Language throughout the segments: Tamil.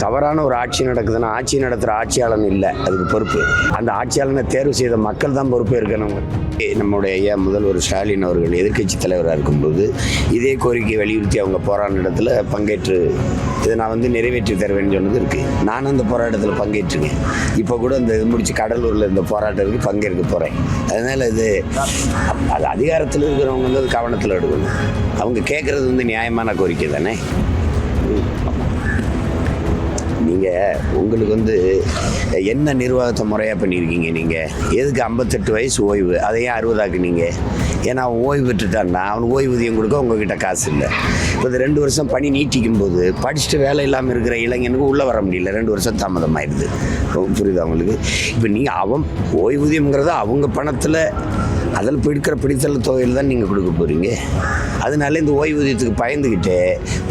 தவறான ஒரு ஆட்சி நடக்குதுன்னா ஆட்சி நடத்துகிற ஆட்சியாளன் இல்லை, அதுக்கு பொறுப்பு அந்த ஆட்சியாளனை தேர்வு செய்த மக்கள் தான் பொறுப்பு இருக்கணும். நம்முடைய ஐயா முதல்வர் ஸ்டாலின் அவர்கள் எதிர்க்கட்சி தலைவராக இருக்கும்போது இதே கோரிக்கை வலியுறுத்தி அவங்க போராட்டத்தில் பங்கேற்று இதை நான் நிறைவேற்றி தருவேன்னு சொன்னது இருக்குது. நானும் அந்த போராட்டத்தில் பங்கேற்றுருக்கேன். இப்போ கூட இந்த இது முடிச்சு கடலூரில் இந்த போராட்டத்துக்கு பங்கேற்க போகிறேன். அதனால் இது அது அதிகாரத்தில் இருக்கிறவங்க அது கவனத்தில் எடுக்கணும். அவங்க கேட்குறது நியாயமான கோரிக்கை தானே. நீங்கள் உங்களுக்கு என்ன நிர்வாகத்தை முறையாக பண்ணியிருக்கீங்க? நீங்கள் எதுக்கு 58 வயசு ஓய்வு, அதையே 60 ஆக்குனீங்க? ஏன்னா அவன் ஓய்வு பெற்றுட்டான்னா அவனுக்கு ஓய்வூதியம் கொடுக்க உங்ககிட்ட காசு இல்லை. இப்போ இது 2 வருஷம் பணி நீட்டிக்கும் போது படிச்சுட்டு வேலை இல்லாமல் இருக்கிற இளைஞனுக்கு உள்ளே வர முடியல. 2 வருஷம் தாமதமாயிடுது. புரியுது அவங்களுக்கு? இப்போ நீங்கள் அவன் ஓய்வூதியம்ங்கிறத அவங்க பணத்தில் அதில் பிடிக்கிற பிடித்தல் தொகையில் தான் நீங்கள் கொடுக்க போகிறீங்க. அதனால இந்த ஓய்வூதியத்துக்கு பயந்துக்கிட்டு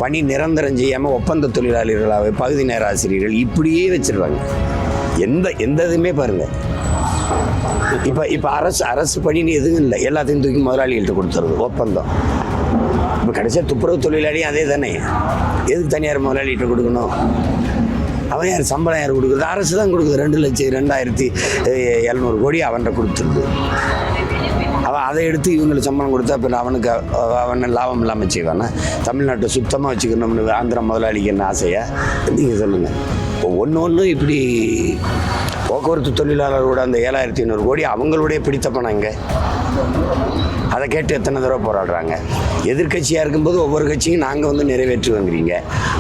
பணி நிரந்தரம் செய்யாமல் ஒப்பந்த தொழிலாளர்களாக பகுதி நேர ஆசிரியர்கள் இப்படியே வச்சுருவாங்க. எந்த இதுவுமே பாருங்கள். இப்போ அரசு பணின்னு எதுவும் இல்லை, எல்லாத்தையும் தூக்கி முதலாளிகள்கிட்ட கொடுத்துருது ஒப்பந்தம். இப்போ கடைசியாக துப்புரவு தொழிலாளியும் அதே தானே. எதுக்கு தனியார் முதலாளிகிட்ட கொடுக்கணும்? அவன் யார் சம்பளம் யார் கொடுக்குறது? அரசு தான் கொடுக்குது. 2,02,700 கோடி அவன்கிட்ட கொடுத்துருது. அவன் அதை எடுத்து இவங்களுக்கு சம்பளம் கொடுத்தா இப்போ அவனை லாபம் இல்லாமல் செய்வானா? தமிழ்நாட்டை சுத்தமாக வச்சுக்கணும்னு ஆந்திர முதலாளிக்கு என்ன ஆசையா? நீங்கள் சொல்லுங்கள். இப்போ ஒன்று இப்படி போக்குவரத்து தொழிலாளர்களோட அந்த 7,500 கோடி அவங்களுடைய பிடித்த பணம் இங்கே. அதை கேட்டு எத்தனை தடவை போராடுறாங்க. எதிர்கட்சியாக இருக்கும்போது ஒவ்வொரு கட்சியும் நாங்கள் நிறைவேற்றி வாங்குறீங்க.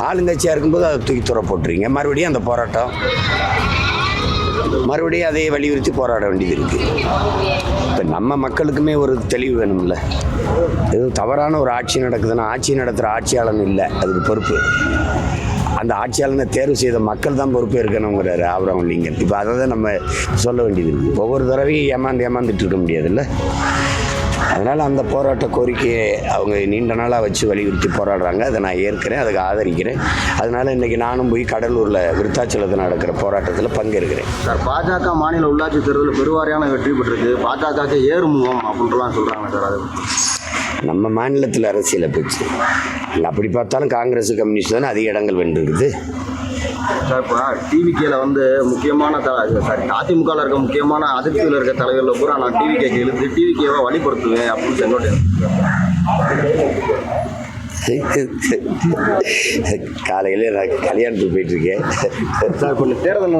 ஆளுங்கட்சியாக இருக்கும்போது அதை தூக்கி துறை போட்டுறீங்க. மறுபடியும் அந்த போராட்டம் மறுபடியும் அதை வலியுறுத்தி போராட வேண்டியது இருக்குது. இப்போ நம்ம மக்களுக்குமே ஒரு தெளிவு வேணும்ல. எதுவும் தவறான ஒரு ஆட்சி நடக்குதுன்னா ஆட்சி நடத்துகிற ஆட்சியாளன் இல்லை, அதுக்கு பொறுப்பு அந்த ஆட்சியாளனை தேர்வு செய்த மக்கள் தான் பொறுப்பு இருக்கணுங்கிறாரு ஆபிரகாம் லிங்கன். இப்போ அதை தான் நம்ம சொல்ல வேண்டியது இருக்குது. ஒவ்வொரு தடவையும் ஏமாந்துட்டு இருக்க முடியாதுல்ல. அதனால் அந்த போராட்ட கோரிக்கையை அவங்க நீண்ட நாளாக வச்சு வலியுறுத்தி போராடுறாங்க. அதை நான் ஏற்கிறேன், அதுக்கு ஆதரிக்கிறேன். அதனால் இன்றைக்கி நானும் போய் கடலூரில் விருத்தாச்சலத்தில் நடக்கிற போராட்டத்தில் பங்கேற்கிறேன். சார், பாஜக மாநில உள்ளாட்சி தேர்தலில் பெருவாரியான வெற்றி பெற்றிருக்கு. பாஜகவுக்கு ஏறுமுகம் அப்படின்ட்டுலாம் சொல்கிறாங்க சார். அது நம்ம மாநிலத்தில் அரசியலை போச்சு. அப்படி பார்த்தாலும் காங்கிரஸ் கம்யூனிஸ்ட் தானே அதிக இடங்கள் வென்றிருக்குது. சார், இப்போ டிவிகேல முக்கியமான அதிமுகவில் இருக்க முக்கியமான அதிருப்தியில் இருக்க தலைவர்களை பூரா நான் டிவிகேக்கு இழுத்து டிவிகேவை வழிபடுத்துவேன் அப்படின்னு என்னோட காலையில் நான் கல்யாணத்துக்கு போயிட்டுருக்கேன். சார், இப்போ தேர்தல்